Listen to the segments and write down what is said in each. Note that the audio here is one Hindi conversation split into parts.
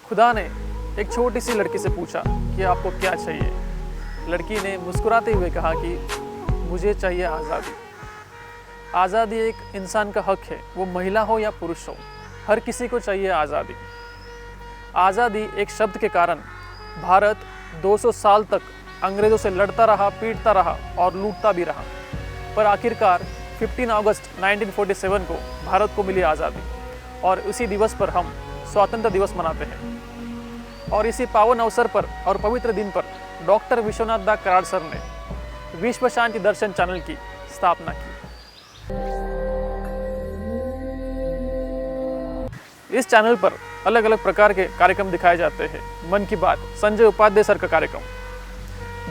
खुदा ने एक छोटी सी लड़की से पूछा कि आपको क्या चाहिए। लड़की ने मुस्कुराते हुए कहा कि मुझे चाहिए आज़ादी। आज़ादी एक इंसान का हक है, वो महिला हो या पुरुष हो, हर किसी को चाहिए आज़ादी। आज़ादी एक शब्द के कारण भारत 200 साल तक अंग्रेज़ों से लड़ता रहा, पीटता रहा और लूटता भी रहा, पर आखिरकार 15 अगस्त 1947 को भारत को मिली आज़ादी और इसी दिवस पर हम स्वतंत्रता दिवस मनाते हैं। और इसी पावन अवसर पर और पवित्र दिन पर डॉक्टर विश्वनाथ दास कराड़ सर ने विश्व शांति दर्शन चैनल की स्थापना की। इस चैनल पर अलग अलग प्रकार के कार्यक्रम दिखाए जाते हैं। मन की बात संजय उपाध्याय सर का कार्यक्रम,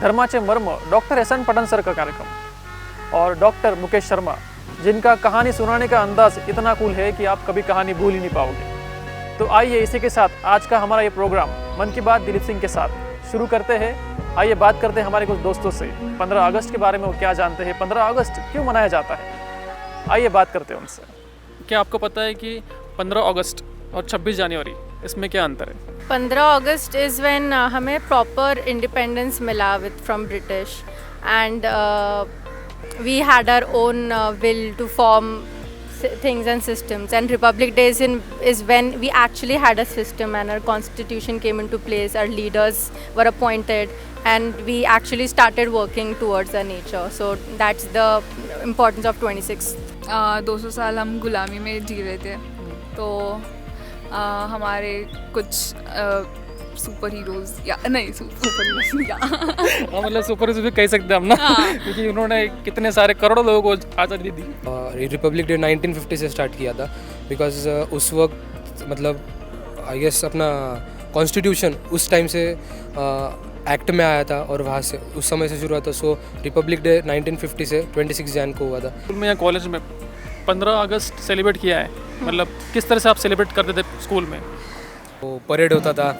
धर्माचे मर्म doctor S N Pathan sir का कार्यक्रम और डॉक्टर मुकेश शर्मा, जिनका कहानी सुनाने का अंदाज इतना कूल है कि आप कभी कहानी भूल ही नहीं पाओगे। तो आइए इसी के साथ आज का हमारा ये प्रोग्राम मन की बात दिलीप सिंह के साथ शुरू करते हैं। आइए बात करते हैं हमारे कुछ दोस्तों से 15 अगस्त के बारे में, वो क्या जानते हैं, 15 अगस्त क्यों मनाया जाता है। आइए बात करते हैं उनसे। क्या आपको पता है कि 15 अगस्त और 26 जनवरी इसमें क्या अंतर है? 15 अगस्त इज़ व्हेन हमें प्रॉपर इंडिपेंडेंस मिला with from British and we had our own will to form things and systems, and Republic Day is when we actually had a system and our constitution came into place, our leaders were appointed and we actually started working towards our nature. So that's the importance of 26. 200 साल हम गुलामी में जी रहे थे, तो हमारे कुछ सुपर हीरोज या नहीं सुपर हीरोज या हाँ, मतलब सुपर हीरोज भी कह सकते हैं हम ना, क्योंकि उन्होंने कितने सारे करोड़ों लोगों को आज़ादी दी। रिपब्लिक डे 1950 से स्टार्ट किया था, बिकॉज उस वक्त मतलब आई गेस अपना कॉन्स्टिट्यूशन उस टाइम से एक्ट में आया था और वहाँ से उस समय से शुरू हुआ था। सो रिपब्लिक डे 1950 से 26 जैन को हुआ था। स्कूल में या कॉलेज में 15 अगस्त सेलिब्रेट किया है, मतलब किस तरह से आप सेलिब्रेट करते थे स्कूल में? तो परेड होता था,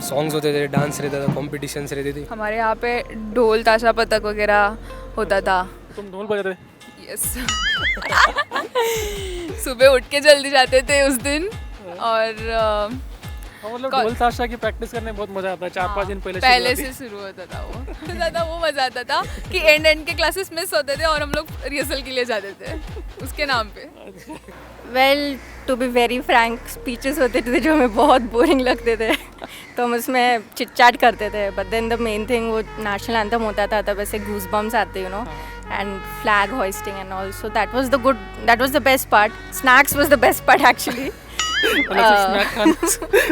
सॉन्ग्स होते थे, डांस रहता था, कॉम्पिटिशन्स रहती थी। हमारे यहाँ पे ढोल ताशा पतक वगैरह होता था। तुम ढोल बजाते? यस सुबह उठ के जल्दी जाते थे उस दिन और मतलब ढोल ताशा की प्रैक्टिस करने में बहुत मजा आता है। 4-5 दिन पहले से शुरू होता था वो ज़्यादा वो मज़ा आता था कि एंड के क्लासेस मिस होते थे और हम लोग रिहर्सल के लिए जाते थे उसके नाम पे। Well to be very frank, speeches होते थे जो हमें बहुत बोरिंग लगते थे तो हम उसमें चिट चैट करते थे, but then the main thing वो नेशनल एंथम होता था, तब ऐसे गूज बम्स आते you know and flag hoisting and all, so that was the best part. Snacks was the best part actually.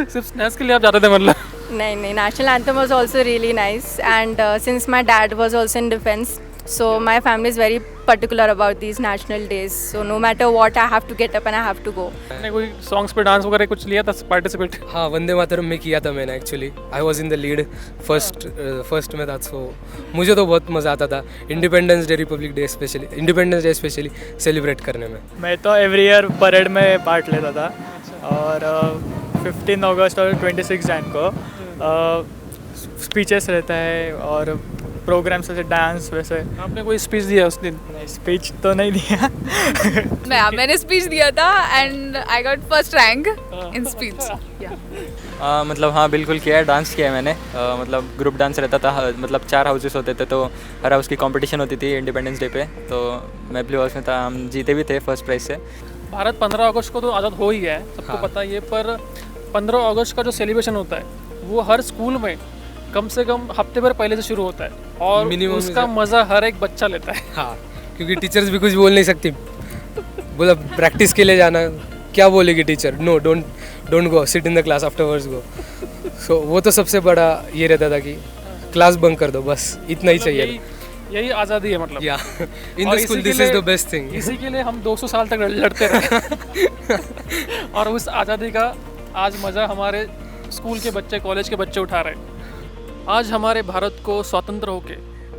सिर्फ स्नैक्स के लिए आप जाते थे मतलब? नहीं, national anthem was also really nice, and since my dad was also in defense, so my family is very particular about these national days, so no matter what I have to get up and I have to go. आपने कोई सॉन्ग्स पे डांस वगैरह कुछ लिया था पार्टिसिपेट? हाँ, वंदे मातरम में किया था मैंने actually. I was in the lead first में था। सो मुझे तो बहुत मज़ा आता था independence day, Republic day specially, independence day specially celebrate करने में। मैं तो एवरी ईयर परेड में पार्ट लेता था और 15 अगस्त और 26 जैन को स्पीचेस रहता है और प्रोग्राम्स ऐसे डांस वैसे। आपने कोई स्पीच दिया उस दिन? नहीं, स्पीच तो नहीं दिया। मैंने स्पीच दिया था and I got first rank in speech. मतलब हाँ बिल्कुल किया है, डांस किया है मैंने। मतलब ग्रुप डांस रहता था, मतलब 4 हाउसेस होते थे, तो हर हाउस की कंपटीशन होती थी इंडिपेंडेंस डे पे, तो मैं प्ले हाउस में था, हम जीते भी थे फर्स्ट प्राइज से। भारत 15 अगस्त को तो आज़ाद हो ही गया है, सबको हाँ। पता ही है, पर 15 अगस्त का जो सेलिब्रेशन होता है वो हर स्कूल में कम से कम हफ्ते भर पहले से शुरू होता है और मिनिमम उसका मज़ा हर एक बच्चा लेता है। हाँ, क्योंकि टीचर्स भी कुछ बोल नहीं सकती, बोला प्रैक्टिस के लिए जाना, क्या बोलेगी teacher? No, don't go, sit in the class, afterwards go. So वो तो सबसे बड़ा ये रहता था कि क्लास बंक कर दो, बस इतना ही चाहिए। यही आज़ादी है मतलब। या in the school this is the best thing. इसी के लिए हम 200 साल तक लड़ते रहे और उस आज़ादी का आज मज़ा हमारे स्कूल के बच्चे, कॉलेज के बच्चे उठा रहे हैं। आज हमारे भारत को स्वतंत्र होके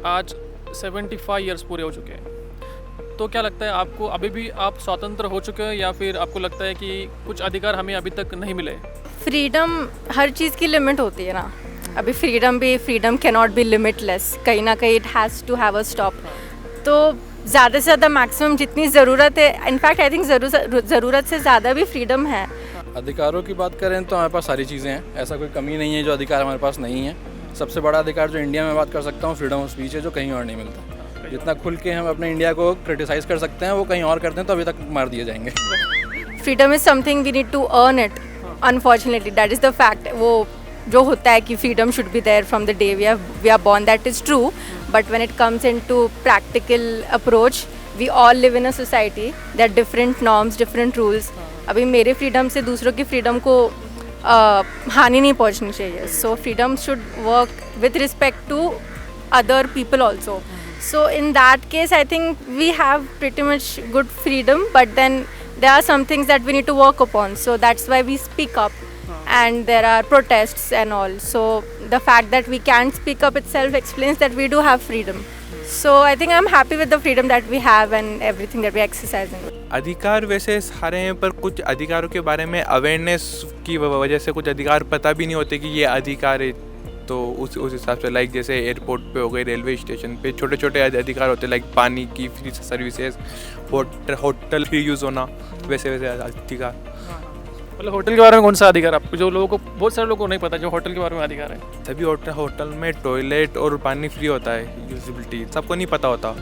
आज 75 ईयर्स पूरे हो चुके हैं। तो क्या लगता है आपको, अभी भी आप स्वतंत्र हो चुके हैं या फिर आपको लगता है कि कुछ अधिकार हमें अभी तक नहीं मिले? फ्रीडम, हर चीज़ की लिमिट होती है ना। अभी freedom can not be limitless, कहीं ना कहीं it has to have a stop. तो ज़्यादा से ज़्यादा मैक्सिमम जितनी ज़रूरत है, इनफैक्ट आई थिंक ज़रूरत से ज़्यादा भी फ्रीडम है। अधिकारों की बात करें तो हमारे पास सारी चीज़ें हैं, ऐसा कोई कमी नहीं है जो अधिकार हमारे पास नहीं है। सबसे बड़ा अधिकार जो इंडिया में बात कर सकता हूँ फ्रीडम ऑफ स्पीच है, जो कहीं और नहीं मिलता। जितना खुल के हम अपने इंडिया को क्रिटिसाइज़ कर सकते हैं वो कहीं और करते हैं तो अभी तक मार दिए जाएंगे। Freedom is something we need to earn it, unfortunately that is the fact. वो जो होता है कि freedom should be there from the day we are born, that is true, but when it comes into practical approach we all live in a society, there are different norms, different rules. अभी मेरे फ्रीडम से दूसरों की फ्रीडम को हानि नहीं पहुंचनी चाहिए। So freedom should work with respect to other people also. So in that case I think we have pretty much good freedom, but then there are some things that we need to work upon, so that's why we speak up, and there are protests and all. So the fact that we can speak up itself explains that we do have freedom. So I think I'm happy with the freedom that we have and everything that we exercise in. अधिकार वैसे सारे हैं, पर कुछ अधिकारों के बारे में अवेयरनेस की वजह से कुछ अधिकार पता भी नहीं होते कि ये अधिकार है। तो उस हिसाब से लाइक जैसे एयरपोर्ट पे हो गए, रेलवे स्टेशन पे छोटे छोटे अधिकार होते हैं, लाइक पानी की free services, hotel free use होना, वैसे वैसे अधिकार। मतलब होटल के बारे में कौन सा अधिकार आपको, जो लोगों को, बहुत सारे लोगों को नहीं पता जो होटल के बारे में अधिकार है? तभी होटल में टॉयलेट और पानी फ्री होता है, यूजिबिलिटी सबको नहीं पता होता।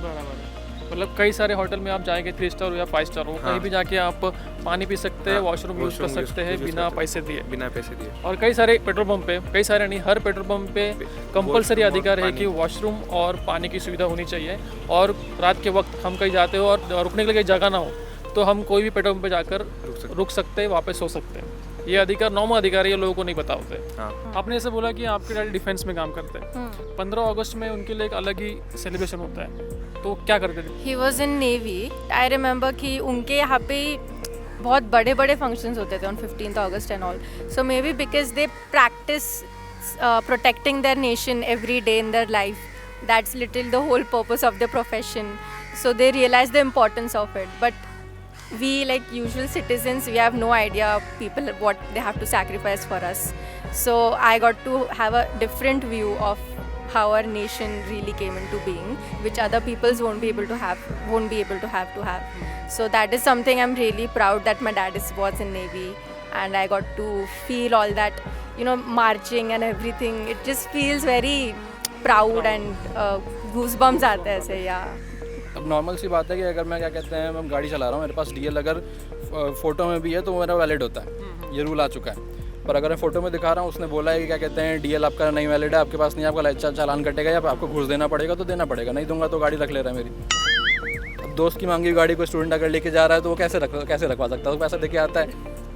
मतलब कई सारे होटल में आप जाएंगे, 3 स्टार हो या 5 स्टार हो, कहीं भी जाके आप पानी पी सकते हैं, वॉशरूम यूज़ कर सकते हैं बिना पैसे दिए। और कई सारे पेट्रोल पंप पे, कई सारे नहीं, हर पेट्रोल पंप पे कंपलसरी अधिकार है कि वॉशरूम और पानी की सुविधा होनी चाहिए। और रात के वक्त हम कहीं जाते हो और रुकने के लिए जगह ना हो तो हम कोई भी पेट्रोल पंप पे जाकर रुक सकते हैं, वापस सो सकते हैं। ये अधिकार नॉर्मल अधिकार है, ये लोगों को नहीं पता होते। आपने ऐसे बोला कि आपके डैडी डिफेंस में काम करते हैं, 15 अगस्त में उनके लिए एक अलग ही सेलिब्रेशन होता है, तो क्या करते थे? He was in navy. I remember कि उनके यहाँ पे बहुत बड़े बड़े फंक्शंस होते थे on 15th August and all. So may be because they practise protecting their nation every day in their life, that's little the whole purpose of the profession. So they realise the importance of it, but we, like usual citizens, we have no idea people what they have to sacrifice for us. So I got to have a different view of how our nation really came into being, which other peoples won't be able to have. So that is something I'm really proud that my dad was in Navy, and I got to feel all that, marching and everything. It just feels very proud and goosebumps aate hain aise, yeah. अब नॉर्मल सी बात है कि अगर मैं क्या कहते हैं, मैं गाड़ी चला रहा हूँ, मेरे पास डीएल अगर फ़ोटो में भी है तो वो मेरा वैलिड होता है, ये रूल आ चुका है। पर अगर मैं फ़ोटो में दिखा रहा हूँ, उसने बोला है कि क्या कहते हैं डीएल आपका नहीं वैलिड है, आपके पास नहीं, आपका चालान कटेगा या आपको घूस देना पड़ेगा, तो देना पड़ेगा, नहीं दूंगा तो गाड़ी रख ले रहा है मेरी। अब दोस्त की मांगी गाड़ी को स्टूडेंट अगर लेके जा रहा है तो वो कैसे रखवा सकता है, वो पैसा देके आता है।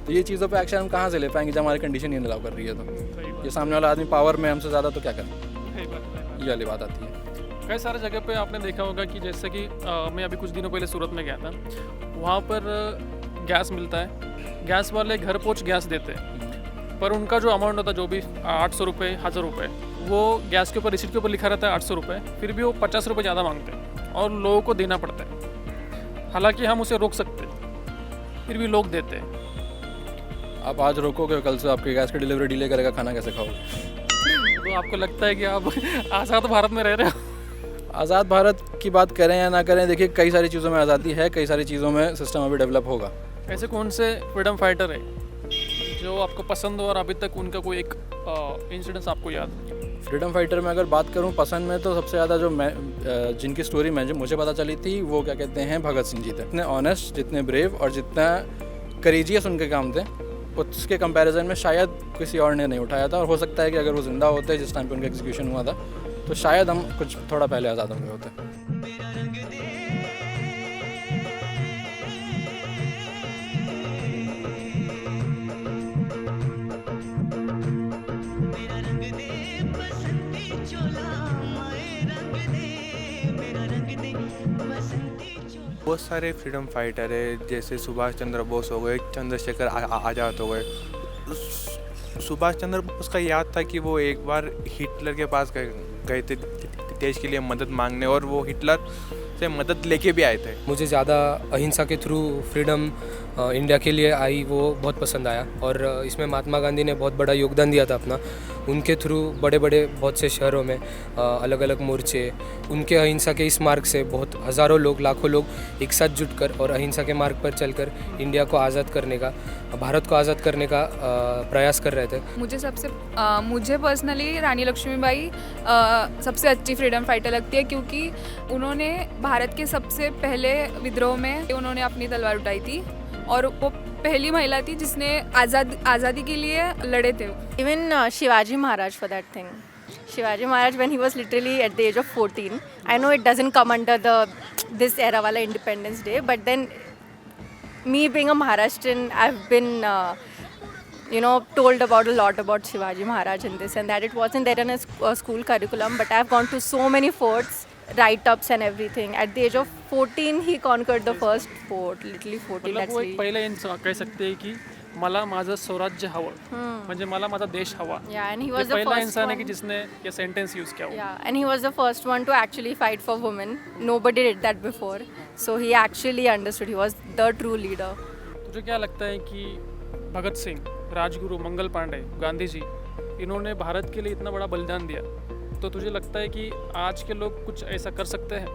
तो ये चीज़ों पर एक्शन हम कहाँ से ले पाएंगे जब हमारी कंडीशन ये अलाउ कर रही है? तो ये सामने वाला आदमी पावर में हमसे ज़्यादा, तो क्या करें, ये वाली बात आती है। कई सारे जगह पे आपने देखा होगा कि जैसे कि मैं अभी कुछ दिनों पहले सूरत में गया था, वहाँ पर गैस मिलता है, गैस वाले घर पहुँच गैस देते हैं, पर उनका जो अमाउंट होता है, जो भी 800 रुपये, 1000 रुपये, वो गैस के ऊपर, रिसीट के ऊपर लिखा रहता है 800 रुपये, फिर भी वो 50 रुपये ज़्यादा मांगते हैं और लोगों को देना पड़ता है। हालांकि हम उसे रोक सकते हैं, फिर भी लोग देते हैं। आप आज रोकोगे, कल से आपकी गैस की डिलीवरी डिले करेगा, खाना कैसे खाओगे? तो आपको लगता है कि आप आज़ाद भारत में रह रहे हो? आज़ाद भारत की बात करें या ना करें, देखिए कई सारी चीज़ों में आज़ादी है, कई सारी चीज़ों में सिस्टम अभी डेवलप होगा। ऐसे कौन से फ्रीडम फाइटर है जो आपको पसंद हो और अभी तक उनका कोई एक इंसिडेंस आपको याद? फ्रीडम फाइटर में अगर बात करूं पसंद में, तो सबसे ज़्यादा जो मैं जिनकी स्टोरी मुझे पता चली थी, वो क्या कहते हैं भगत सिंह जी थे। जितने ऑनेस्ट, जितने ब्रेव और जितना करेजियस उनके काम थे, उसके कंपैरिजन में शायद किसी और ने नहीं उठाया था। और हो सकता है कि अगर वो ज़िंदा होते जिस टाइम पे उनका एग्जीक्यूशन हुआ था, तो शायद हम कुछ थोड़ा पहले आज़ाद होंगे होते। बहुत सारे फ्रीडम फाइटर है, जैसे सुभाष चंद्र बोस हो गए, चंद्रशेखर आज़ाद हो गए। सुभाष चंद्र बोस का याद था कि वो एक बार हिटलर के पास गए थे देश के लिए मदद मांगने, और वो हिटलर से मदद लेके भी आए थे। मुझे ज़्यादा अहिंसा के थ्रू फ्रीडम इंडिया के लिए आई वो बहुत पसंद आया। और इसमें महात्मा गांधी ने बहुत बड़ा योगदान दिया था अपना। उनके थ्रू बड़े बड़े बहुत से शहरों में अलग अलग मोर्चे, उनके अहिंसा के इस मार्ग से बहुत हज़ारों लोग, लाखों लोग एक साथ जुटकर और अहिंसा के मार्ग पर चलकर इंडिया को आज़ाद करने का, भारत को आज़ाद करने का प्रयास कर रहे थे। मुझे पर्सनली रानी लक्ष्मीबाई सबसे अच्छी फ्रीडम फाइटर लगती है, क्योंकि उन्होंने भारत के सबसे पहले विद्रोह में उन्होंने अपनी तलवार उठाई थी और वो पहली महिला थी जिसने आज़ादी के लिए लड़े थे। Even Shivaji Maharaj for that thing. Shivaji Maharaj, when he was literally at the age of 14, I know it doesn't come under this era wala Independence Day, but then me being a Maharashtrian, I've been told about a lot about Shivaji Maharaj and this and that. It wasn't there in a school curriculum, but I've gone to so many forts, write-ups and everything. At the age of 14, he conquered the first fort, literally 14. मतलब That's वो एक really... पहिलं इंसान कह सकते हैं कि मला माझं स्वराज्य हवं, म्हणजे मला माझा देश हवा। Yeah, and he ये was the पहिला first इंसान है कि one. जिसने ये सेंटेंस यूज़ किया हो। Yeah, and he was the first one to actually fight for women. Nobody did that before. So he actually understood. He was the true leader. तुझे क्या लगता है कि भगत सिंह, राजगुरु, मंगल पांडे, गांधी जी, इन्होंने भारत के लिए इतना बड़ा बलिदान दिया, तो तुझे लगता है कि आज के लोग कुछ ऐसा कर सकते हैं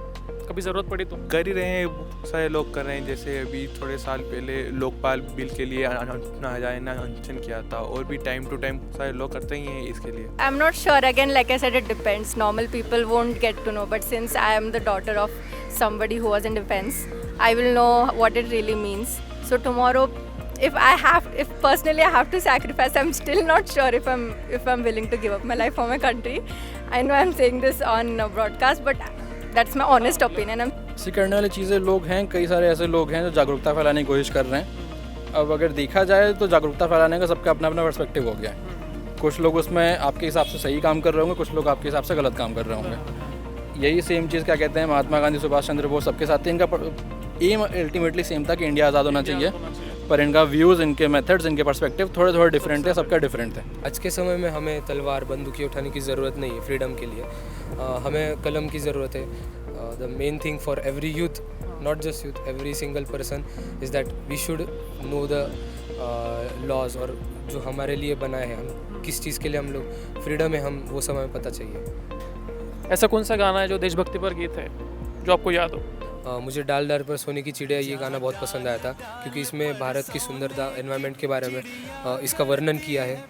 कभी ज़रूरत पड़ी तो? कर ही रहे हैं, बहुत सारे लोग कर रहे हैं। जैसे अभी थोड़े साल पहले लोकपाल बिल के लिए अन्ना हजारे ने अनशन किया था, और भी टाइम टू टाइम सारे लोग करते ही हैं इसके लिए। I'm not sure. Again, like I said, it depends. Normal people won't get to know. But since I am the daughter of somebody who was in defense, I will know what it really means. So tomorrow, if personally I have to sacrifice, I'm still not sure if I'm willing to give up my life for my country. I know I'm saying this on broadcast, but that's my honest opinion. ऐसी करने वाली चीज़ें लोग हैं, कई सारे ऐसे लोग हैं जो जागरूकता फैलाने की कोशिश कर रहे हैं। अब अगर देखा जाए तो जागरूकता फैलाने का सबका अपना अपना पर्सपेक्टिव हो गया है। कुछ लोग उसमें आपके हिसाब से सही काम कर रहे होंगे, कुछ लोग आपके हिसाब से गलत काम कर रहे होंगे। यही सेम चीज़ क्या कहते हैं, महात्मा गांधी, सुभाष चंद्र बोस सबके साथ इनका एम अल्टीमेटली सेम था कि इंडिया आज़ाद होना चाहिए, पर इनका व्यूज़, इनके मेथड्स, इनके पर्सपेक्टिव थोड़े थोड़े डिफरेंट थे, सबका डिफरेंट थे। आज के समय में हमें तलवार, बंदूकें उठाने की ज़रूरत नहीं है फ्रीडम के लिए। हमें कलम की ज़रूरत है। The main thing for every youth, not just youth, every single person is that we should know the laws, और जो हमारे लिए बनाए हैं, हम किस चीज़ के लिए हम लोग फ्रीडम है, हम वो समय पता चाहिए। ऐसा कौन सा गाना है जो देशभक्ति पर गीत है जो आपको याद हो? मुझे डाल डाल पर सोने की चिड़िया, ये गाना बहुत पसंद आया था, क्योंकि इसमें भारत की सुंदरता, एनवायरनमेंट के बारे में इसका वर्णन किया है।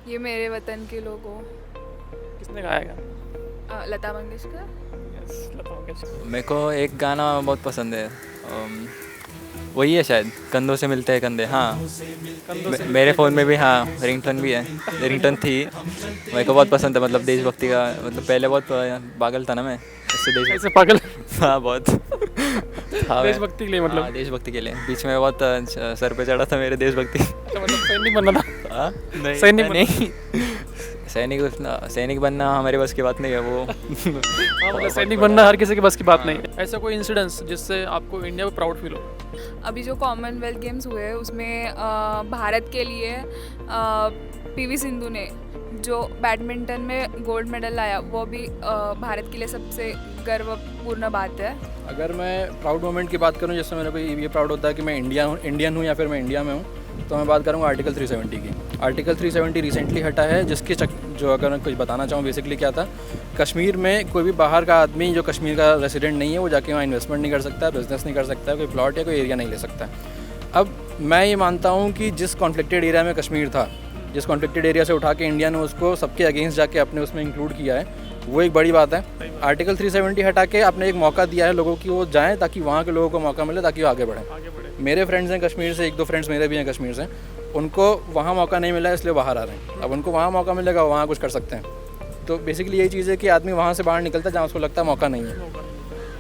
ये मेरे वतन के लोगों, किसने गाएगा? लता मंगेशकर। यस, लता मंगेशकर। मेरे को एक गाना बहुत पसंद है, वही है शायद, कंधों से मिलते हैं कंधे। हाँ, मेरे फ़ोन में भी हाँ रिंगटोन भी है, रिंगटोन थी। मेरे को बहुत पसंद है, मतलब देशभक्ति का, मतलब पहले बहुत पागल था ना मैं इससे ऐसे पागल? हाँ बहुत। हाँ, देशभक्ति के लिए मतलब? हाँ, देशभक्ति के लिए बीच में बहुत सर पे चढ़ा था मेरे देशभक्ति। मतलब सैनिक बनना था? हाँ नहीं, सैनिक नहीं, सैनिक बनना हमारे बस की बात नहीं है वो। हाँ, मतलब सैनिक बनना हर किसी के बस की बात नहीं है। ऐसा कोई इंसिडेंस जिससे आपको इंडिया में प्राउड फील हो? अभी जो कॉमनवेल्थ गेम्स हुए उसमें भारत के लिए पीवी सिंधु ने जो बैडमिंटन में गोल्ड मेडल लाया, वो भी भारत के लिए सबसे गर्वपूर्ण बात है। अगर मैं प्राउड मोमेंट की बात करूं, जैसे मेरे को ये प्राउड होता है कि मैं इंडियन हूं या फिर मैं इंडिया में हूं, तो मैं बात करूंगा आर्टिकल 370 की। आर्टिकल 370 रिसेंटली हटा है, जिसके जो अगर मैं कुछ बताना चाहूँ बेसिकली क्या था, कश्मीर में कोई भी बाहर का आदमी जो कश्मीर का रेसिडेंट नहीं है वो जाके वहाँ इन्वेस्टमेंट नहीं कर सकता, बिजनेस नहीं कर सकता, कोई प्लॉट या कोई एरिया नहीं ले सकता। अब मैं ये मानता हूँ कि जिस कॉन्फ्लिक्टेड एरिया में कश्मीर था, जिस कॉन्फ्लिक्टेड एरिया से उठा के इंडिया ने उसको सबके अगेंस्ट जाके अपने उसमें इंक्लूड किया है, वो एक बड़ी बात है। आर्टिकल 370 हटा के आपने एक मौका दिया है लोगों की वो जाएँ, ताकि वहाँ के लोगों को मौका मिले, ताकि वो आगे बढ़ें। मेरे फ्रेंड्स हैं कश्मीर से, एक दो फ्रेंड्स मेरे भी हैं कश्मीर से, उनको वहाँ मौका नहीं मिला इसलिए बाहर आ रहे हैं। अब उनको वहाँ मौका मिलेगा, वहाँ कुछ कर सकते हैं। तो बेसिकली यही चीज़ है कि आदमी वहाँ से बाहर निकलता है जहाँ उसको लगता है मौका नहीं है।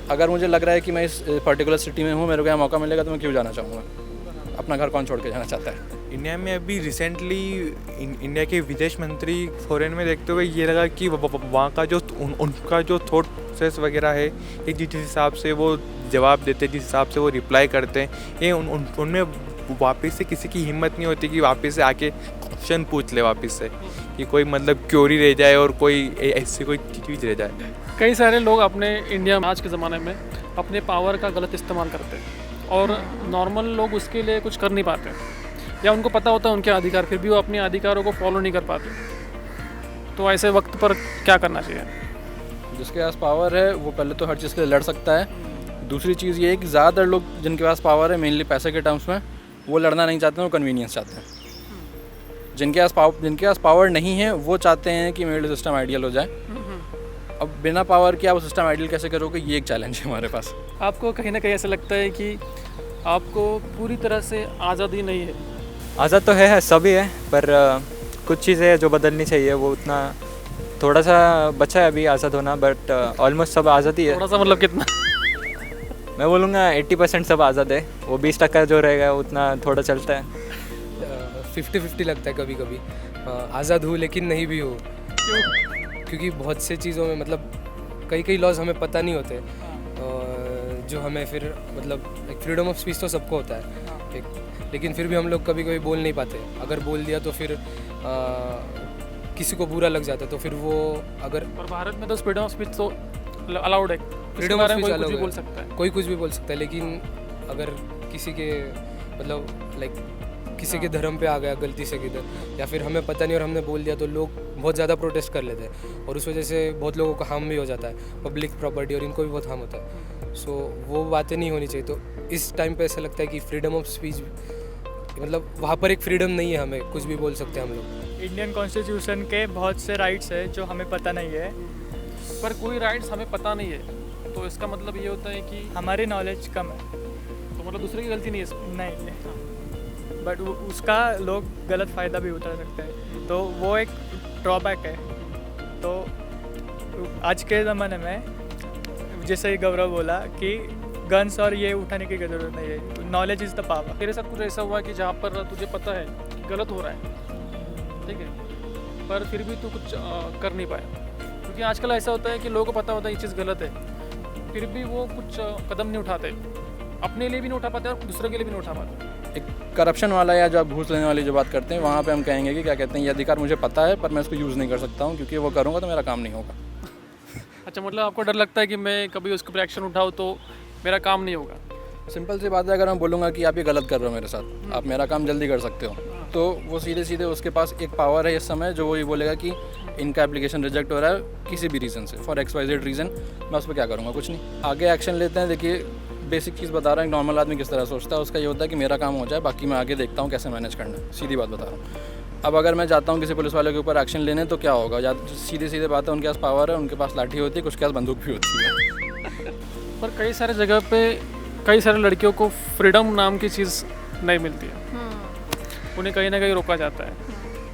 अगर मुझे लग रहा है कि मैं इस पर्टिकुलर सिटी में हूँ, मेरे को यहाँ मौका मिलेगा, तो मैं क्यों जाना चाहूँगा? अपना घर कौन छोड़ के जाना चाहता है? इंडिया में अभी रिसेंटली इंडिया के विदेश मंत्री फॉरेन में देखते हुए ये लगा कि वहाँ का जो उनका जो थॉट प्रोसेस वगैरह है, ये जिस हिसाब से वो जवाब देते, जिस हिसाब से वो रिप्लाई करते हैं, ये उनमें वापस से किसी की हिम्मत नहीं होती कि वापस से आके क्वेश्चन पूछ ले वापस से, कि कोई मतलब क्योरी रह जाए और कोई ऐसी कोई चीज़ रह जाए। कई सारे लोग अपने इंडिया में आज के ज़माने में अपने पावर का गलत इस्तेमाल करते हैं। और नॉर्मल लोग उसके लिए कुछ कर नहीं पाते, या उनको पता होता है उनके अधिकार, फिर भी वो अपने अधिकारों को फॉलो नहीं कर पाते। तो ऐसे वक्त पर क्या करना चाहिए? जिसके पास पावर है वो पहले तो हर चीज़ के लिए लड़ सकता है। दूसरी चीज़ ये है कि ज़्यादातर लोग जिनके पास पावर है, मेनली पैसे के टर्म्स में, वो लड़ना नहीं चाहते हैं, वो कन्वीनियंस चाहते हैं। जिनके पास पावर नहीं है वो चाहते हैं कि मेरे लिए सिस्टम आइडियल हो जाए। अब बिना पावर के आप सिस्टम आइडियल कैसे करोगे, ये एक चैलेंज है हमारे पास। आपको कहीं ना कहीं ऐसा लगता है कि आपको पूरी तरह से आज़ादी नहीं है? आज़ाद तो है सभी है, पर कुछ चीज़ें जो बदलनी चाहिए वो उतना थोड़ा सा बचा है अभी आज़ाद होना, बट ऑलमोस्ट सब आज़ाद ही है। थोड़ा सा मतलब कितना? मैं बोलूँगा 80% सब आज़ाद है, वो 20% जो रहेगा उतना थोड़ा चलता है। 50-50 लगता है कभी कभी। आज़ाद हूँ लेकिन नहीं भी हूँ, क्योंकि बहुत से चीज़ों में मतलब कई लॉज हमें पता नहीं होते, जो हमें फिर मतलब एक फ्रीडम ऑफ स्पीच तो सबको होता है, लेकिन फिर भी हम लोग कभी कभी बोल नहीं पाते। अगर बोल दिया तो फिर किसी को बुरा लग जाता है, तो फिर वो अगर और भारत में तो फ्रीडम ऑफ स्पीच तो अलाउड है, फ्रीडम ऑफ स्पीच कोई कुछ अलग भी है, बोल सकता है। कोई कुछ भी बोल सकता है, लेकिन अगर किसी के मतलब लाइक किसी के धर्म पे आ गया गलती से किधर, या फिर हमें पता नहीं और हमने बोल दिया, तो लोग बहुत ज़्यादा प्रोटेस्ट कर लेते हैं और उस वजह से बहुत लोगों को हार्म भी हो जाता है, पब्लिक प्रॉपर्टी, और इनको भी बहुत हार्म होता है। सो वो बातें नहीं होनी चाहिए। तो इस टाइम पे ऐसा लगता है कि फ्रीडम ऑफ स्पीच मतलब वहाँ पर एक फ्रीडम नहीं है, हमें कुछ भी बोल सकते हैं हम लोग। इंडियन कॉन्स्टिट्यूशन के बहुत से राइट्स है जो हमें पता नहीं है, पर कोई राइट्स हमें पता नहीं है, तो इसका मतलब ये होता है कि हमारी नॉलेज कम है। तो मतलब दूसरे की गलती नहीं है इसमें। नहीं, बट उसका लोग गलत फ़ायदा भी उठा सकते हैं, तो वो एक ड्रॉबैक है। तो आज के ज़माने में जैसे ही गौरव बोला कि गन्स और ये उठाने की ज़रूरत नहीं है, नॉलेज इज़ द पावर। तेरे साथ कुछ ऐसा हुआ कि जहाँ पर तुझे पता है कि गलत हो रहा है, ठीक है, पर फिर भी तू कुछ कर नहीं पाया? क्योंकि आजकल ऐसा होता है कि लोगों को पता होता है ये चीज़ गलत है, फिर भी वो कुछ कदम नहीं उठाते, अपने लिए भी नहीं उठा पाते और दूसरे के लिए भी नहीं उठा पाते। एक करप्शन वाला या जो आप घूस लेने वाली जो बात करते हैं, वहाँ पे हम कहेंगे कि क्या कहते हैं, ये अधिकार मुझे पता है पर मैं इसको यूज़ नहीं कर सकता हूँ, क्योंकि वो करूँगा तो मेरा काम नहीं होगा। अच्छा, मतलब आपको डर लगता है कि मैं कभी उसके ऊपर एक्शन उठाऊँ तो मेरा काम नहीं होगा? सिंपल सी बात है, अगर मैं बोलूँगा कि आप ये गलत कर रहे हो मेरे साथ, आप मेरा काम जल्दी कर सकते हो, तो वो सीधे सीधे उसके पास एक पावर है इस समय जो वो ये बोलेगा कि इनका एप्लीकेशन रिजेक्ट हो रहा है किसी भी रीज़न से, फॉर XYZ रीज़न, मैं उस पर क्या करूँगा? कुछ नहीं, आगे एक्शन लेते हैं। देखिए बेसिक चीज़ बता रहा हूँ, नॉर्मल आदमी किस तरह सोचता है, उसका ये होता है कि मेरा काम हो जाए, बाकी मैं आगे देखता हूँ कैसे मैनेज करना है, सीधी बात बता रहा हूँ। अब अगर मैं जाता हूँ किसी पुलिस वाले के ऊपर एक्शन लेने, तो क्या होगा? या सीधे सीधे बात है, उनके पास पावर है, उनके पास लाठी होती है, कुछ के पास बंदूक भी होती है। पर कई सारे जगह पे कई सारे लड़कियों को फ्रीडम नाम की चीज़ नहीं मिलती है, उन्हें कहीं ना कहीं रोका जाता है।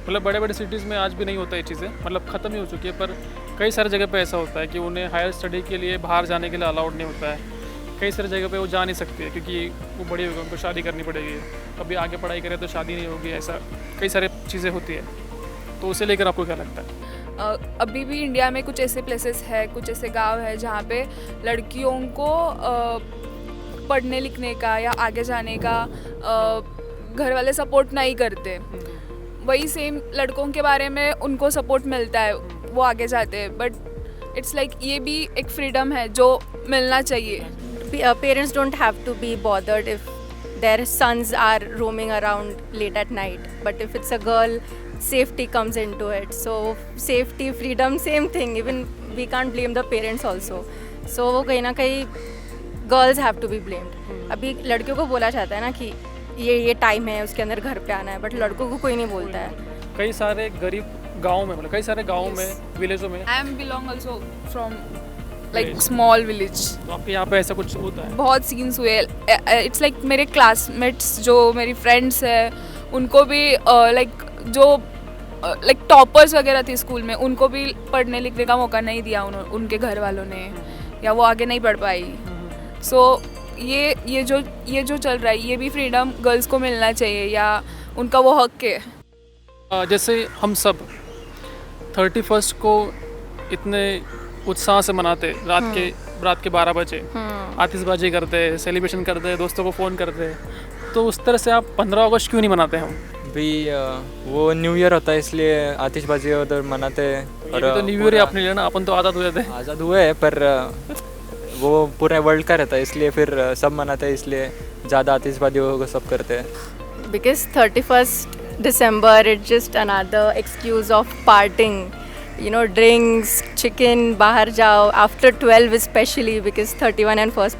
मतलब बड़े बड़े सिटीज़ में आज भी नहीं होता ये चीज़ें, मतलब ख़त्म ही हो चुकी है, पर कई सारे जगह पे ऐसा होता है कि उन्हें हायर स्टडी के लिए बाहर जाने के लिए अलाउड नहीं होता है। कई सारी जगह पे वो जा नहीं सकती है क्योंकि वो बड़ी होगी, उनको शादी करनी पड़ेगी, कभी आगे पढ़ाई करें तो शादी नहीं होगी, ऐसा कई सारे चीज़ें होती है। तो उसे लेकर आपको क्या लगता है? अभी भी इंडिया में कुछ ऐसे प्लेसेस है, कुछ ऐसे गांव है जहाँ पे लड़कियों को पढ़ने लिखने का या आगे जाने का घर वाले सपोर्ट नहीं करते। वही सेम लड़कों के बारे में उनको सपोर्ट मिलता है, वो आगे जाते हैं, बट इट्स लाइक ये भी एक फ्रीडम है जो मिलना चाहिए। Parents don't have to be bothered if their sons are roaming around late at night, but if it's a girl, safety comes into it. So safety, freedom, same thing. Even we can't blame the parents also. So वो कहीं ना कहीं girls have to be blamed. अभी लड़कियों को बोला जाता है ना कि ये टाइम है उसके अंदर घर पे आना है, बट लड़कों को कोई नहीं बोलता है। कई सारे गरीब गाँव में, मतलब कई सारे गाँव में, विलेजों में, I am belong also from like small village. तो आपके यहाँ पे ऐसा कुछ होता है? बहुत सीन्स हुए। इट्स लाइक मेरे क्लासमेट्स जो मेरी फ्रेंड्स हैं उनको भी लाइक जो लाइक टॉपर्स वगैरह थी स्कूल में, उनको भी पढ़ने लिखने का मौका नहीं दिया उनके घर वालों ने, या वो आगे नहीं पढ़ पाई। सो ये जो चल रहा है, ये भी फ्रीडम गर्ल्स को मिलना चाहिए, या उनका वो हक है। जैसे हम सब 31 को इतने उत्साह से मनाते, रात के 12 बजे आतिशबाजी करते, सेलिब्रेशन करते, दोस्तों को फ़ोन करते, तो उस तरह से आप 15 अगस्त क्यों नहीं मनाते हम? भी वो न्यू ईयर होता है इसलिए आतिशबाजी उधर मनाते हैं। और तो न्यू ईयर ही अपने लिए ना, अपन तो आज़ाद हुए थे। आज़ाद हुए हैं, पर वो पूरे वर्ल्ड का रहता है इसलिए फिर सब मनाते हैं, इसलिए ज़्यादा आतिशबाजी वो सब करते हैं। Because 31st December, it's just another excuse of partying. You know, drinks, chicken, bahar jao. After 12 especially, because 31 and first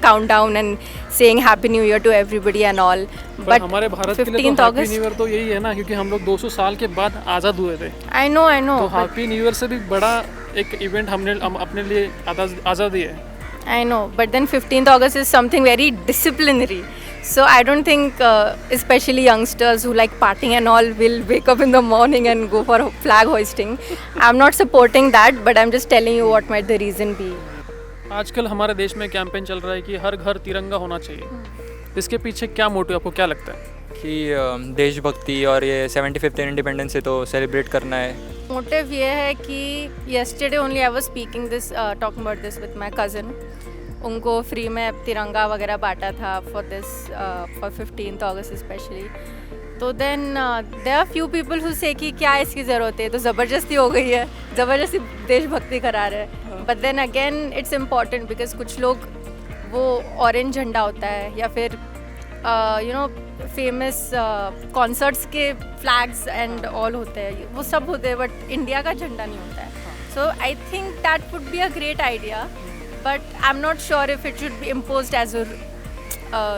countdown and saying Happy New Year to everybody and all. But हमारे भारत के लिए 15th तो हैप्पी August. न्यू ईयर तो यही है ना, क्योंकि हम लोग 200 साल के बाद आज़ाद हुए थे। I know. तो but- हैप्पी न्यू ईयर से भी बड़ा एक इवेंट हम अपने लिए आज़ादी है। I know, but then 15th August is something very disciplinary. So I don't think, especially youngsters who like partying and all, will wake up in the morning and go for flag hoisting. I'm not supporting that, but I'm just telling you what might the reason be. आजकल हमारे देश में कैंपेन चल रहा है कि हर घर तिरंगा होना चाहिए। इसके पीछे क्या मोटिव, आपको क्या लगता है? कि देशभक्ति और ये 75th इंडिपेंडेंस है तो सेलिब्रेट करना है। Motive ये है कि yesterday only I was speaking this, talking about this with my cousin. उनको फ्री में तिरंगा वगैरह बांटा था for this, for 15th August especially. तो then there are few people who say कि क्या इसकी ज़रूरत है, तो ज़बरदस्ती हो गई है, ज़बरदस्ती देशभक्ति करा रहे हैं। But then again it's important because कुछ लोग वो ऑरेंज झंडा होता है या फिर यू नो फेमस कॉन्सर्ट्स के फ्लैग्स एंड ऑल होते हैं, वो सब होते हैं, बट इंडिया का झंडा नहीं होता है। So I think that would be a great idea, but I am not sure if it should be imposed as a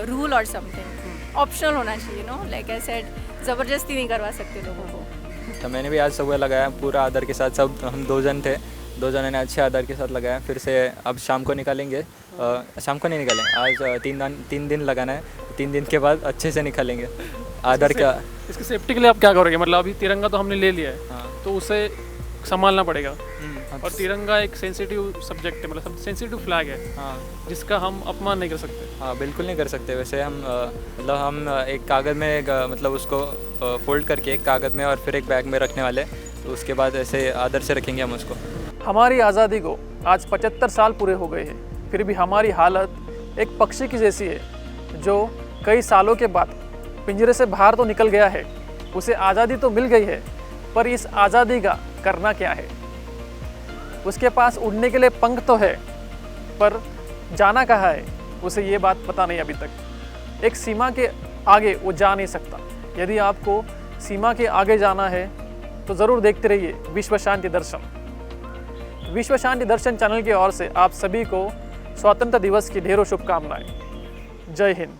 rule और समथिंग। ऑप्शनल होना चाहिए, नो, लाइक आई सेड, ज़बरदस्ती नहीं करवा सकते लोगों को। तो मैंने भी आज सुबह लगाया पूरा आदर के साथ, सब हम 2 जन थे, 2 जनों ने अच्छे आदर के साथ लगाया। फिर से अब शाम को निकालेंगे, शाम को नहीं निकालें, आज 3 दिन लगाना है, 3 दिन के बाद अच्छे से निकालेंगे आदर का। इसकी सेफ्टी के लिए आप क्या करोगे? मतलब अभी तिरंगा तो हमने ले लिया है, हाँ। तो उसे संभालना पड़ेगा। और तिरंगा एक सेंसिटिव सब्जेक्ट है, मतलब सेंसिटिव फ्लैग है, हाँ जिसका हम अपमान नहीं कर सकते। हाँ बिल्कुल नहीं कर सकते। वैसे हम मतलब हम एक कागज़ में मतलब उसको फोल्ड करके एक कागज़ में और फिर एक बैग में रखने वाले, तो उसके बाद ऐसे आदर से रखेंगे हम उसको। हमारी आज़ादी को आज 75 साल पूरे हो गए हैं, फिर भी हमारी हालत एक पक्षी की जैसी है जो कई सालों के बाद पिंजरे से बाहर तो निकल गया है। उसे आज़ादी तो मिल गई है, पर इस आज़ादी का करना क्या है? उसके पास उड़ने के लिए पंख तो है, पर जाना कहाँ है, उसे ये बात पता नहीं अभी तक। एक सीमा के आगे वो जा नहीं सकता। यदि आपको सीमा के आगे जाना है तो ज़रूर देखते रहिए विश्व शांति दर्शन। विश्व शांति दर्शन चैनल की ओर से आप सभी को स्वतंत्रता दिवस की ढेरों शुभकामनाएं। जय हिंद।